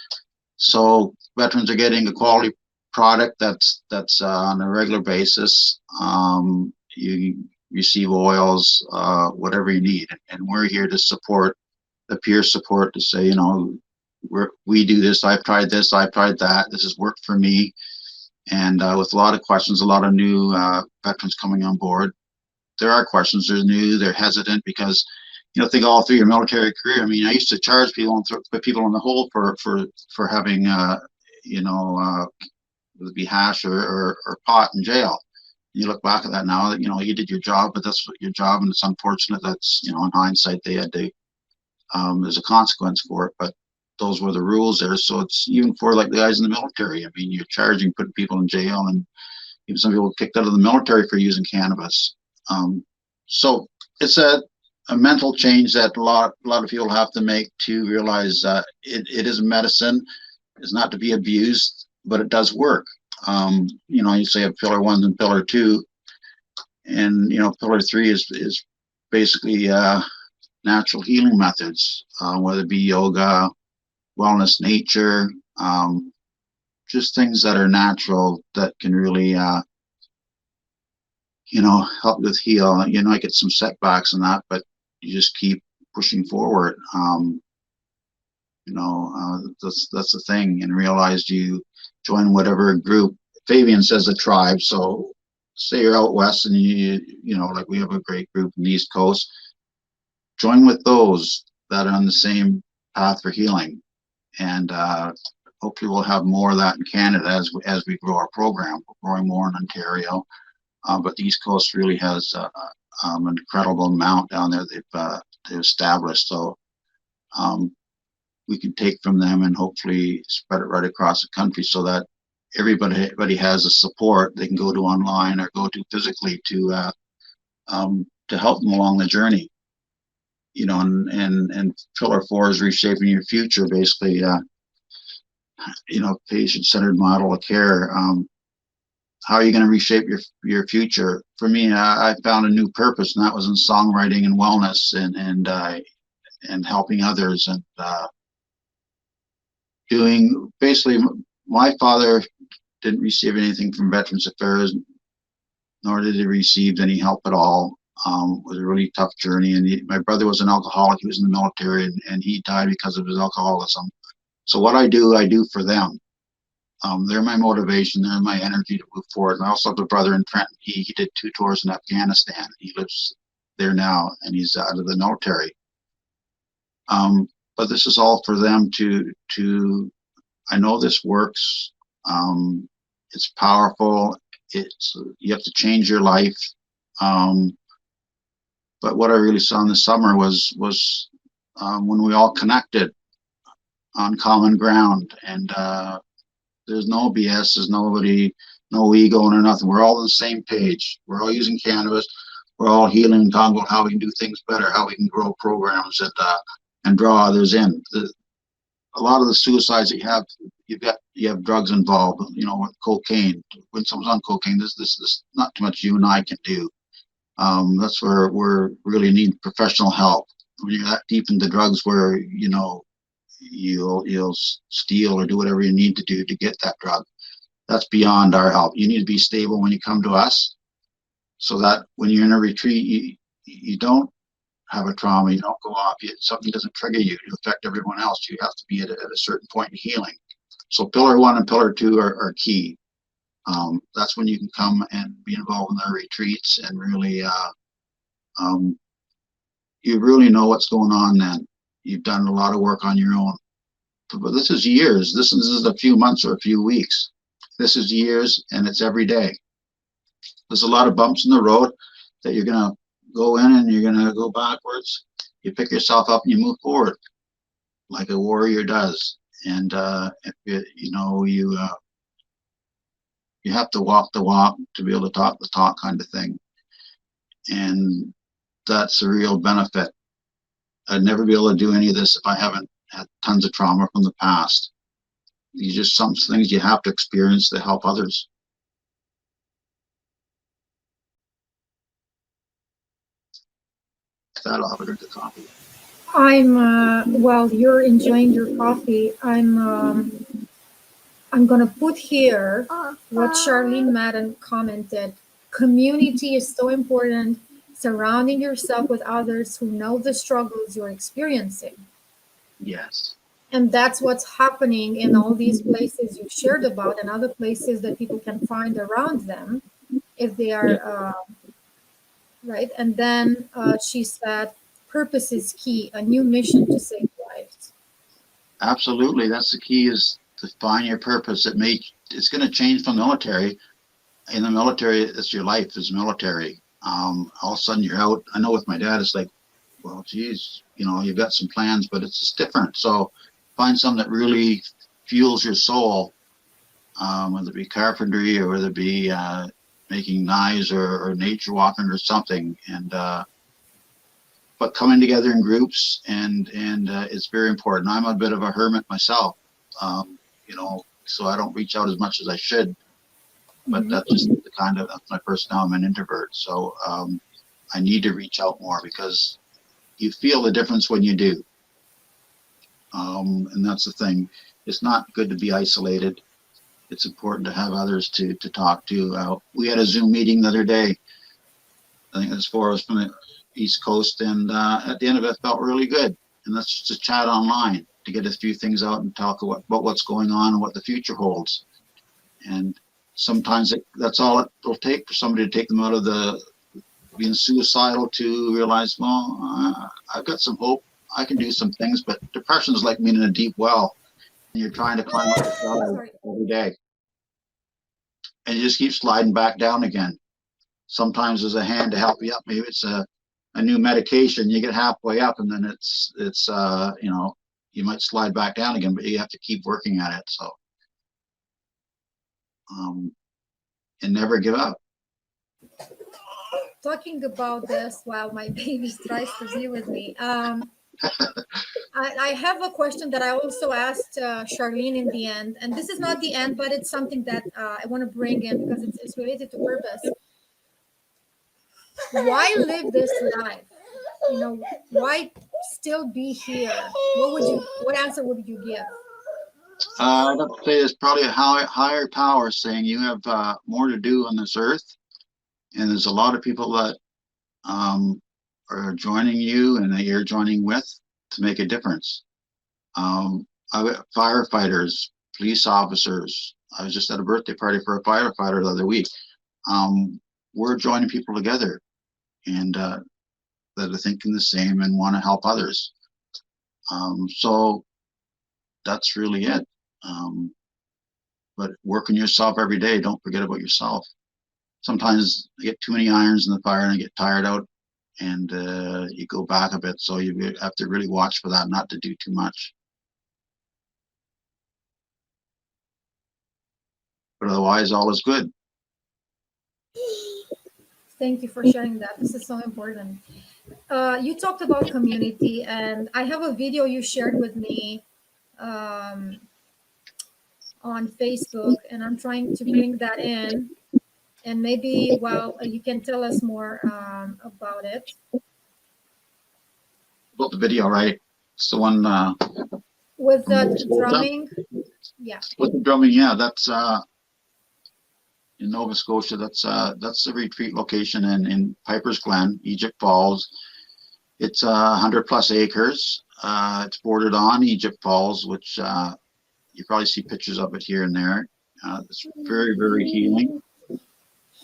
So veterans are getting a quality product that's on a regular basis. You receive oils, whatever you need, and we're here to support the peer support to say, we do this, I've tried this, I've tried that, this has worked for me. And with a lot of questions, a lot of new veterans coming on board, there are questions, they're new, they're hesitant because, think all through your military career. I mean, I used to charge people and put people in the hole for having, whether it be hash or pot in jail. You look back at that now, that, you did your job, but that's what your job, and it's unfortunate that's, in hindsight, they had to, there's a consequence for it, but those were the rules there. So it's even for like the guys in the military. I mean, you're charging, putting people in jail, and even some people kicked out of the military for using cannabis. So it's a mental change that a lot of people have to make to realize that it is medicine. It's not to be abused, but it does work. You say a pillar 1 and pillar 2, and pillar 3 is basically natural healing methods, whether it be yoga, wellness, nature, just things that are natural that can really help with heal. I get some setbacks in that, but you just keep pushing forward. That's the thing, and realize you join whatever group. Fabian says a tribe. So say you're out west and like we have a great group in the East Coast, join with those that are on the same path for healing. And hopefully we'll have more of that in Canada as we grow our program. We're growing more in Ontario. But the East Coast really has an incredible amount down there they've established. So we can take from them and hopefully spread it right across the country, so that everybody has a support they can go to online or go to physically to help them along the journey. And pillar 4 is reshaping your future, basically. Patient-centered model of care. How are you going to reshape your future? For me, I found a new purpose, and that was in songwriting and wellness, and helping others, and doing basically. My father didn't receive anything from Veterans Affairs, nor did he receive any help at all. It was a really tough journey, and my brother was an alcoholic. He was in the military, and he died because of his alcoholism. So what I do for them. They're my motivation. They're my energy to move forward. And I also have a brother in Trenton. He did 2 tours in Afghanistan. He lives there now, and he's out of the military. But this is all for them to. I know this works. It's powerful. You have to change your life. But what I really saw in the summer was when we all connected on common ground, and there's no BS, there's no ego or nothing. We're all on the same page. We're all using cannabis. We're all healing and talking about how we can do things better, how we can grow programs and draw others in. A lot of the suicides that you have drugs involved, with cocaine. When someone's on cocaine, there's not too much you and I can do. That's where we really need professional help. When you're that deep into drugs where, you'll steal or do whatever you need to do to get that drug, that's beyond our help. You need to be stable when you come to us, so that when you're in a retreat, you don't have a trauma, you don't go off, something doesn't trigger you to affect everyone else. You have to be at a certain point in healing. So pillar 1 and pillar 2 are key. That's when you can come and be involved in our retreats, and really you really know what's going on then. You've done a lot of work on your own. But this is years. This is a few months or a few weeks. This is years, and it's every day. There's a lot of bumps in the road that you're going to go in, and you're going to go backwards. You pick yourself up and you move forward like a warrior does. And if you have to walk the walk to be able to talk the talk, kind of thing. And that's a real benefit. I'd never be able to do any of this if I haven't had tons of trauma from the past. These are just some things you have to experience to help others. That I'll have a drink of coffee. While you're enjoying your coffee, I'm gonna put here what Charlene Madden commented. Community is so important. Surrounding yourself with others who know the struggles you're experiencing. Yes. And that's what's happening in all these places you shared about, and other places that people can find around them if they are right. And then she said, purpose is key, a new mission to save lives. Absolutely. That's the key, is to find your purpose. It's going to change from the military. in the military, it's your life is military. All of a sudden you're out. I know with my dad, it's like, well, geez, you've got some plans, but it's just different. So find something that really fuels your soul, whether it be carpentry or whether it be making knives or nature walking or something. And but coming together in groups and it's very important. I'm a bit of a hermit myself, so I don't reach out as much as I should. But that's just that's my personality. I'm an introvert, so I need to reach out more because you feel the difference when you do. And that's the thing. It's not good to be isolated. It's important to have others to talk to. We had a Zoom meeting the other day. I think there's 4 of us from the East Coast, and at the end of it, it felt really good. And that's just chat online to get a few things out and talk about what's going on and what the future holds. And sometimes that's all it'll take for somebody to take them out of being suicidal to realize, well, I've got some hope. I can do some things, but depression is like being in a deep well, and you're trying to climb up the side every day, and you just keep sliding back down again. Sometimes there's a hand to help you up. Maybe it's a new medication. You get halfway up, and then it's you might slide back down again, but you have to keep working at it. So, and never give up. Talking about this while my baby tries to be with me. I have a question that I also asked Charlene in the end, and this is not the end, but it's something that I want to bring in because it's related to purpose. Why live this life? Why still be here? What answer would you give? I'd have to say there's probably a higher power saying you have more to do on this earth, and there's a lot of people that are joining you and that you're joining with to make a difference. Firefighters, police officers. I was just at a birthday party for a firefighter the other week. We're joining people together and that are thinking the same and want to help others. So that's really it. But work on yourself every day. Don't forget about yourself. Sometimes I get too many irons in the fire and I get tired out, and you go back a bit. So you have to really watch for that, not to do too much. But otherwise, all is good. Thank you for sharing that. This is so important. You talked about community, and I have a video you shared with me on Facebook, and I'm trying to bring that in. And maybe, you can tell us more about it. About the video, right? It's the one with the drumming. Yeah. With the drumming, yeah. That's in Nova Scotia. That's the retreat location in Piper's Glen, Egypt Falls. It's 100+ acres. It's bordered on Egypt Falls, which you probably see pictures of it here and there. It's very, very healing.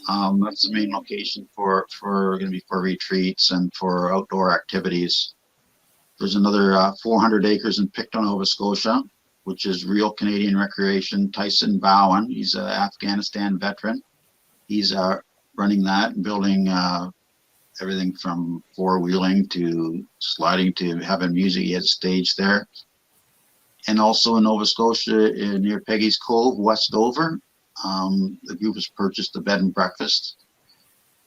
That's the main location for going to be for retreats and for outdoor activities. There's another 400 acres in Pictou, Nova Scotia, which is real Canadian recreation. Tyson Bowen, he's an Afghanistan veteran. He's running that and building everything from four-wheeling to sliding to having music. He has a stage there. And also in Nova Scotia, near Peggy's Cove, West Dover, the group has purchased a bed and breakfast,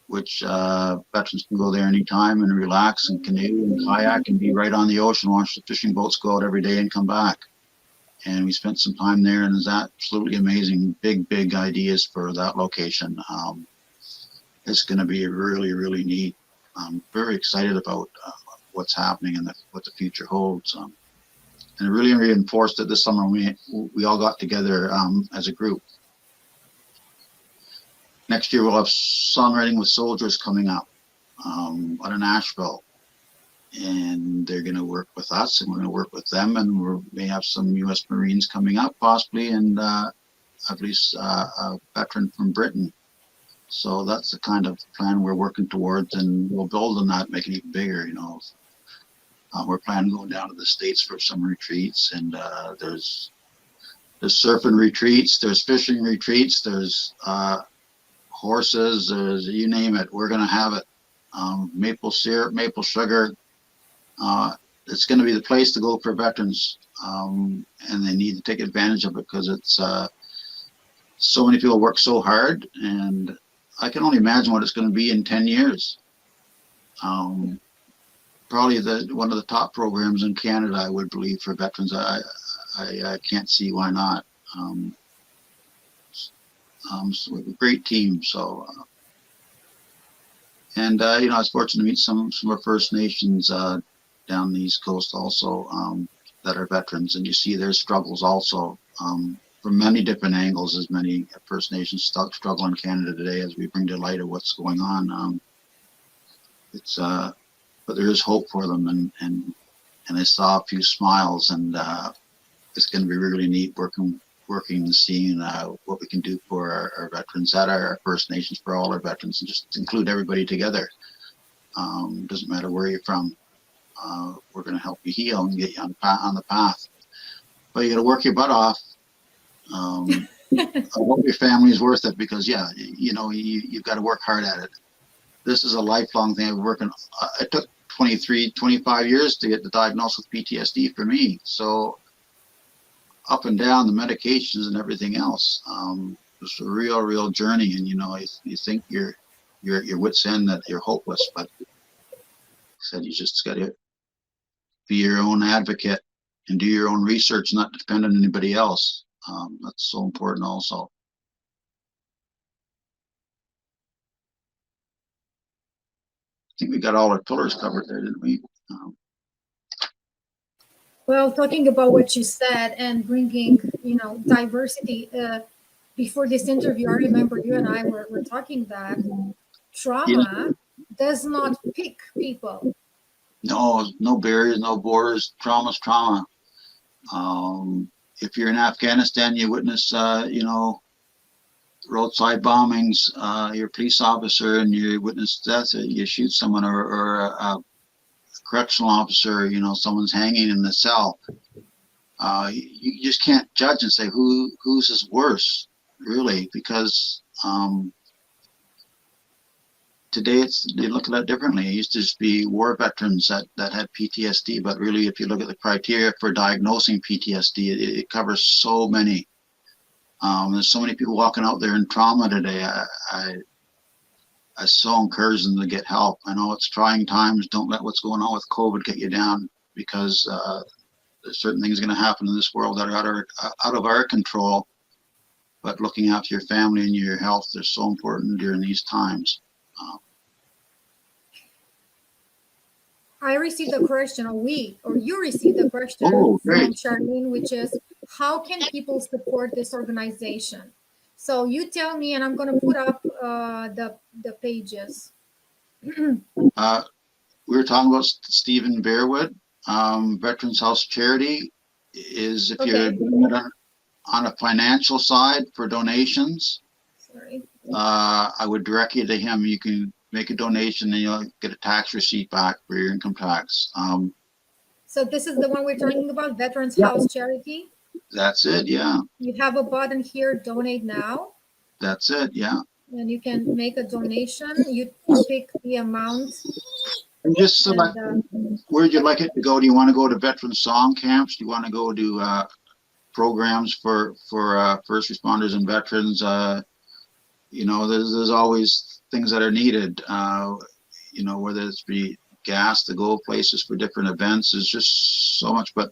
which veterans can go there anytime and relax and canoe and kayak and be right on the ocean, watch the fishing boats go out every day and come back. And we spent some time there, and it's absolutely amazing. Big ideas for that location. It's going to be really, really neat. I'm very excited about what's happening and what the future holds. And it really reinforced it this summer. We all got together as a group. Next year we'll have Songwriting with Soldiers coming up out of Nashville, and they're going to work with us, and we're going to work with them, and we may have some U.S. Marines coming up possibly, and at least a veteran from Britain. So that's the kind of plan we're working towards, and we'll build on that, make it even bigger. We're planning going down to the States for some retreats, and there's surfing retreats, there's fishing retreats, there's horses, you name it, we're going to have it. Maple syrup, maple sugar. It's going to be the place to go for veterans, and they need to take advantage of it because it's so many people work so hard, and I can only imagine what it's going to be in 10 years. Probably one of the top programs in Canada, I would believe, for veterans. I can't see why not. So great team. So, and you know, I was fortunate to meet some of our First Nations down the East Coast also that are veterans, and you see their struggles also from many different angles. As many First Nations struggle in Canada today, as we bring to light of what's going on. It's but there is hope for them, and I saw a few smiles, and it's going to be really neat working and seeing what we can do for our veterans at our First Nations, for all our veterans, and just include everybody together. Doesn't matter where you're from. We're going to help you heal and get you on the path. But you got to work your butt off. I hope your family is worth it, because yeah, you know, you've got to work hard at it. This is a lifelong thing. I've working. It took 25 years to get the diagnosis with PTSD for me. So up and down the medications and everything else. It's a real journey, and you know, you think you're at your wit's end, that you're hopeless, but like I said, you just got to be your own advocate and do your own research, not depend on anybody else. That's so important also. I think we got all our pillars covered there, didn't we? Well, talking about what you said and bringing, you know, diversity. Before this interview, I remember you and I were talking that trauma does not pick people. No barriers, no borders. Trauma's trauma. If you're in Afghanistan, you witness, you know, roadside bombings. You're a police officer and you witness death. You shoot someone, or a correctional officer. You know, someone's hanging in the cell. You just can't judge and say whose is worse, really, because today they look at it differently. It used to just be war veterans that had PTSD, but really, if you look at the criteria for diagnosing PTSD, it covers so many. There's so many people walking out there in trauma today. I so encourage them to get help. I know it's trying times. Don't let what's going on with COVID get you down, because there's certain things going to happen in this world that are out of our control. But looking after your family and your health is so important during these times. I received a question, or you received a question from Charlene, which is, how can people support this organization? So you tell me, and I'm going to put up the pages. We were talking about Stephen Beardwood. Veterans House Charity is, if you're doing it on a financial side for donations, I would direct you to him. You can make a donation and you'll get a tax receipt back for your income tax. So this is the one we're talking about, Veterans House Charity? That's it, yeah. You have a button here, donate now. That's it, yeah. And you can make a donation. You pick the amount. And just select, where'd you like it to go? Do you want to go to veteran song camps? Do you want to go to programs for first responders and veterans? You know, there's always things that are needed. You know, whether it's be gas to go places for different events, is just so much. But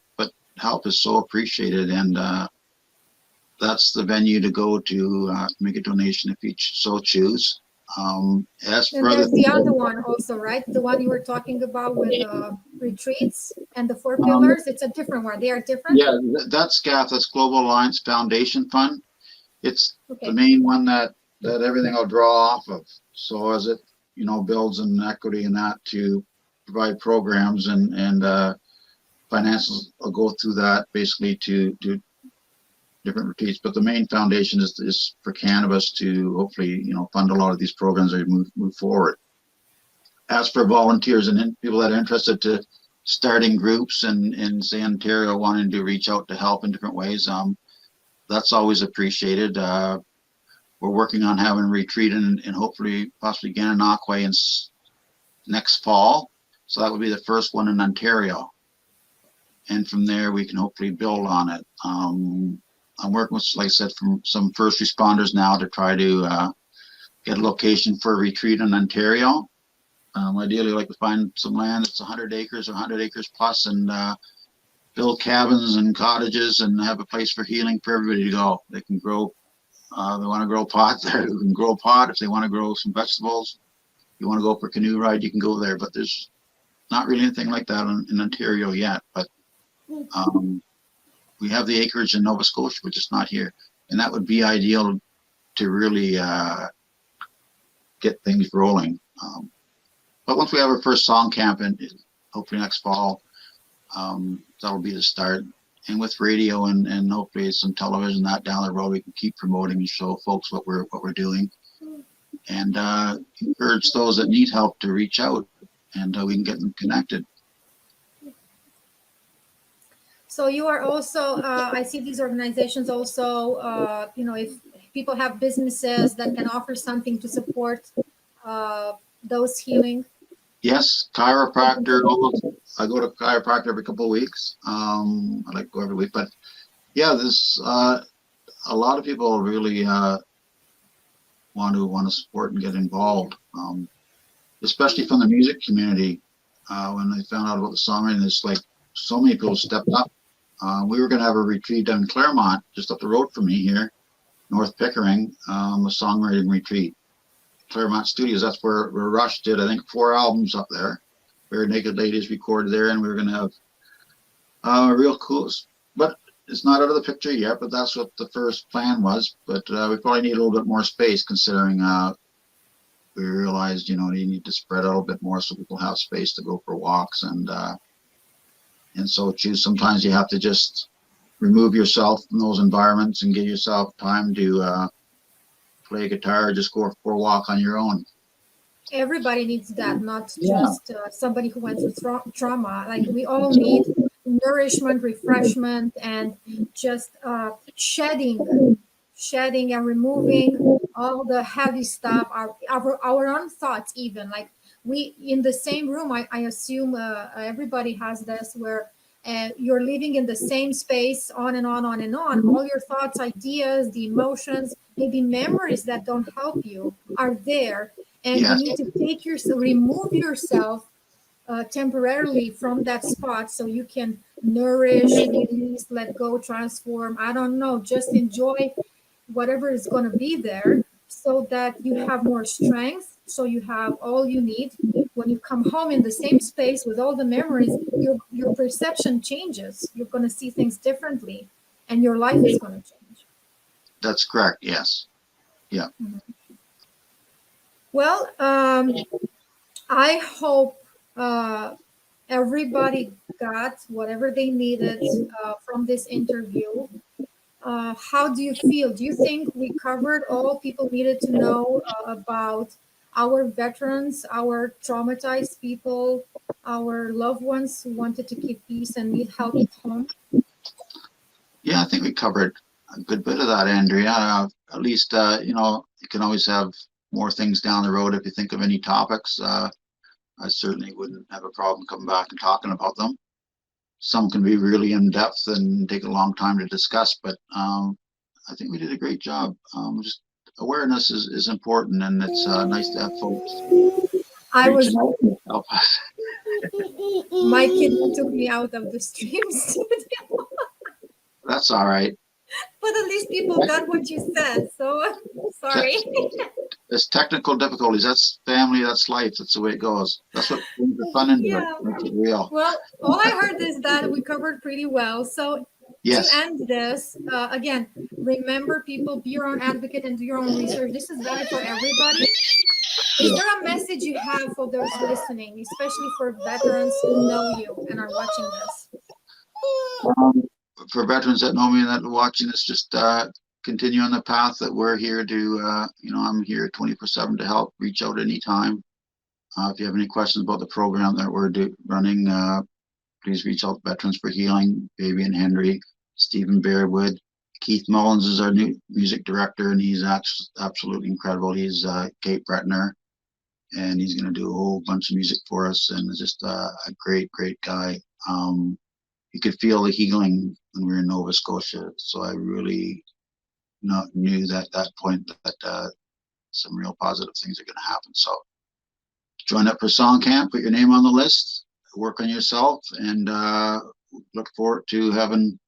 help is so appreciated, and that's the venue to go to make a donation if you so choose. As and there's the other one also, right? The one you were talking about with retreats and the 4 pillars. It's a different one. They are different. Yeah, that's GAF. That's Global Alliance Foundation Fund. It's the main one that everything will draw off of. So as it, you know, builds in equity and that to provide programs and finances will go through that basically to different retreats. But the main foundation is for cannabis to hopefully, you know, fund a lot of these programs as we move forward. As for volunteers and people that are interested to starting groups in say Ontario, wanting to reach out to help in different ways, that's always appreciated. we're working on having a retreat and hopefully possibly Gananoque next fall. So that would be the first one in Ontario. And from there, we can hopefully build on it. I'm working with, like I said, from some first responders now to try to get a location for a retreat in Ontario. Ideally, I'd like to find some land that's 100 acres or 100 acres plus, and build cabins and cottages and have a place for healing for everybody to go. They can grow, they want to grow pot there, they can grow pot. If they want to grow some vegetables, if you want to go for a canoe ride, you can go there. But there's not really anything like that in Ontario yet. But we have the acreage in Nova Scotia, but just not here. And that would be ideal to really get things rolling. But once we have our first song camp, and hopefully next fall, that'll be the start. And with radio and hopefully some television that down the road, we can keep promoting and show folks what we're doing, and encourage those that need help to reach out, and we can get them connected. So you are also, I see these organizations also, if people have businesses that can offer something to support those healing. Yes, chiropractor. I go to chiropractor every couple of weeks. I like to go every week, but yeah, there's a lot of people really want to support and get involved, especially from the music community. When they found out about the songwriting, it's like so many people stepped up. We were going to have a retreat down in Claremont, just up the road from me here, North Pickering, a songwriting retreat. Claremont Studios, that's where Rush did, I think, 4 albums up there. Bare Naked Ladies recorded there, and we were going to have real cool, but it's not out of the picture yet, but that's what the first plan was. But we probably need a little bit more space, considering we realized, you need to spread out a bit more so people have space to go for walks, and so choose. Sometimes you have to just remove yourself from those environments and give yourself time to play guitar, just go for a walk on your own. Everybody needs that, not just somebody who went through trauma. Like, we all need nourishment, refreshment, and just shedding and removing all the heavy stuff, our own thoughts. Even like, we in the same room, I assume everybody has this, where you're living in the same space, on and on and on. All your thoughts, ideas, the emotions, maybe memories that don't help you are there, and you need to remove yourself temporarily from that spot, so you can nourish, release, let go, transform. I don't know, just enjoy whatever is going to be there, so that you have more strength, so you have all you need. When you come home in the same space with all the memories, your perception changes. You're going to see things differently, and your life is going to change. That's correct. Yes. Yeah. Mm-hmm. Well, I hope everybody got whatever they needed from this interview. How do you feel? Do you think we covered all people needed to know about our veterans, our traumatized people, our loved ones who wanted to keep peace and need help at home? Yeah, I think we covered a good bit of that, Andrea. At least, you can always have more things down the road if you think of any topics. I certainly wouldn't have a problem coming back and talking about them. Some can be really in depth and take a long time to discuss, but I think we did a great job. Just awareness is important, and it's nice to have folks reaching out to help us. My kid took me out of the stream studio. That's all right. But at least people got what you said, so sorry. There's technical difficulties. That's family. That's life. That's the way it goes. That's what brings the fun into it. Makes it real. Well, all I heard is that we covered pretty well. So to end this, again, remember, people, be your own advocate and do your own research. This is valid for everybody. Is there a message you have for those listening, especially for veterans who know you and are watching this? For veterans that know me and that are watching this, just continue on the path that we're here to, I'm here 24/7 to help. Reach out anytime. If you have any questions about the program that we're running, please reach out to Veterans for Healing, Baby and Henry, Stephen Beardwood. Keith Mullins is our new music director, and he's absolutely incredible. He's Cape Bretner, and he's going to do a whole bunch of music for us, and is just a great, great guy. You could feel the healing when we were in Nova Scotia, so I really knew that that point that some real positive things are going to happen. So join up for Song Camp, put your name on the list, work on yourself, and look forward to having,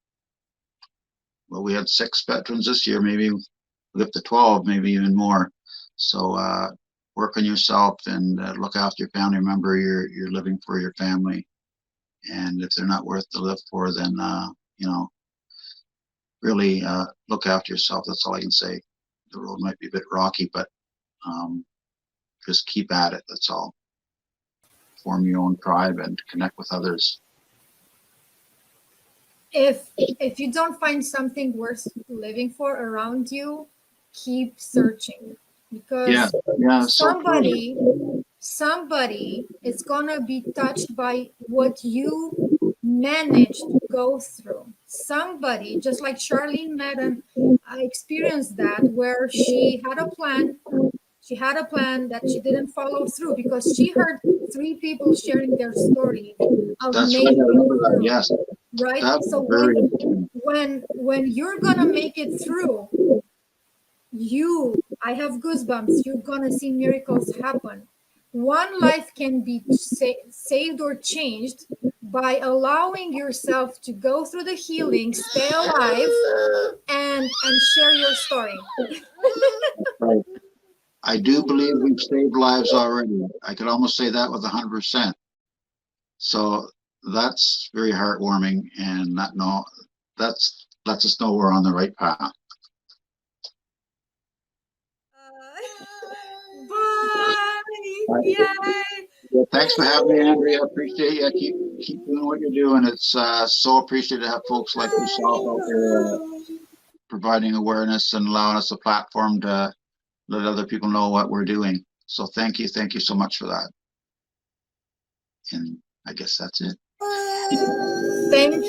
well, we had 6 veterans this year, maybe we'll get to 12, maybe even more. So work on yourself and look after your family. Remember, you're living for your family, and if they're not worth to live for, then you know, really look after yourself. That's all I can say. The road might be a bit rocky, but just keep at it. That's all. Form your own tribe and connect with others. If you don't find something worth living for around you, keep searching, because somebody is gonna be touched by what you managed to go through. Somebody, just like Charlene Madden, I experienced that, where she had a plan that she didn't follow through because she heard 3 people sharing their story of making it through. Yes. Right? That's so when you're gonna make it through, I have goosebumps, you're gonna see miracles happen. One life can be saved or changed by allowing yourself to go through the healing, stay alive, and share your story. Right. I do believe we've saved lives already. I could almost say that with 100%. So that's very heartwarming, and that's lets us know we're on the right path. Bye. Yay. Well, thanks for having me, Andrea. I appreciate you. Keep doing what you're doing. It's so appreciated to have folks like yourself out there providing awareness and allowing us a platform to let other people know what we're doing. So thank you so much for that. And I guess that's it. Thank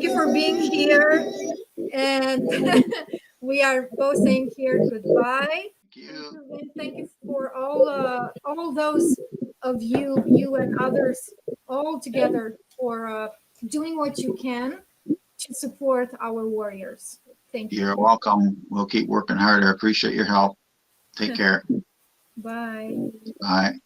you for being here, and we are both saying here goodbye. Thank you for all those of you and others all together for doing what you can to support our warriors. Thank you. You're welcome. We'll keep working hard. I appreciate your help. Take care. Bye. Bye.